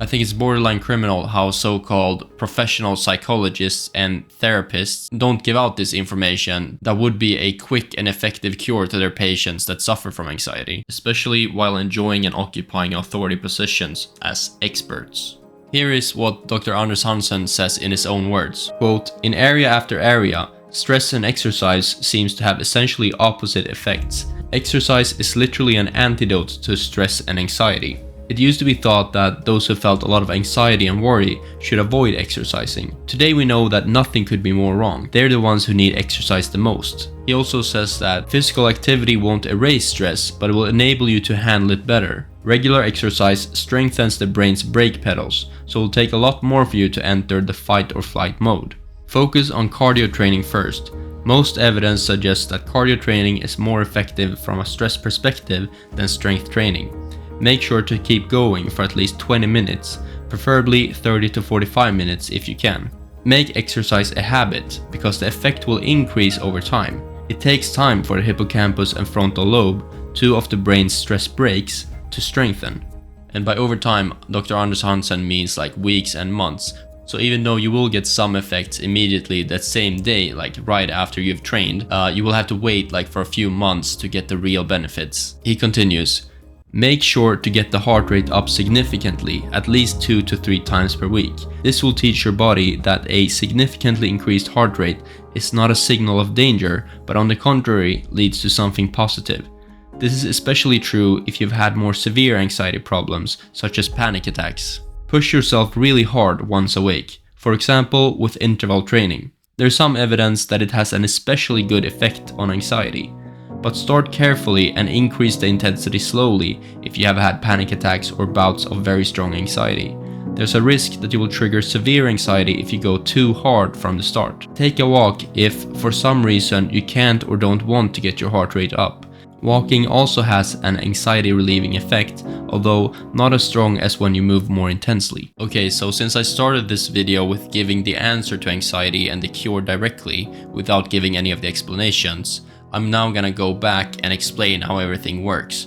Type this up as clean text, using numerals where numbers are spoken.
I think it's borderline criminal how so-called professional psychologists and therapists don't give out this information that would be a quick and effective cure to their patients that suffer from anxiety, especially while enjoying and occupying authority positions as experts. Here is what Dr. Anders Hansen says in his own words. Quote, "In area after area, stress and exercise seems to have essentially opposite effects. Exercise is literally an antidote to stress and anxiety. It used to be thought that those who felt a lot of anxiety and worry should avoid exercising. Today we know that nothing could be more wrong. They're the ones who need exercise the most." He also says that physical activity won't erase stress, but it will enable you to handle it better. Regular exercise strengthens the brain's brake pedals, so it will take a lot more for you to enter the fight or flight mode. Focus on cardio training first. Most evidence suggests that cardio training is more effective from a stress perspective than strength training. Make sure to keep going for at least 20 minutes, preferably 30 to 45 minutes if you can. Make exercise a habit, because the effect will increase over time. It takes time for the hippocampus and frontal lobe, two of the brain's stress brakes, to strengthen. And by over time, Dr. Anders Hansen means like weeks and months. So even though you will get some effects immediately that same day, like right after you've trained, you will have to wait like for a few months to get the real benefits. He continues, "Make sure to get the heart rate up significantly, at least 2 to 3 times per week. This will teach your body that a significantly increased heart rate is not a signal of danger, but on the contrary, leads to something positive. This is especially true if you've had more severe anxiety problems, such as panic attacks. Push yourself really hard once a week, for example with interval training. There's some evidence that it has an especially good effect on anxiety. But start carefully and increase the intensity slowly if you have had panic attacks or bouts of very strong anxiety. There's a risk that you will trigger severe anxiety if you go too hard from the start. Take a walk if, for some reason, you can't or don't want to get your heart rate up. Walking also has an anxiety relieving effect, although not as strong as when you move more intensely." Okay, so since I started this video with giving the answer to anxiety and the cure directly, without giving any of the explanations, I'm now gonna go back and explain how everything works.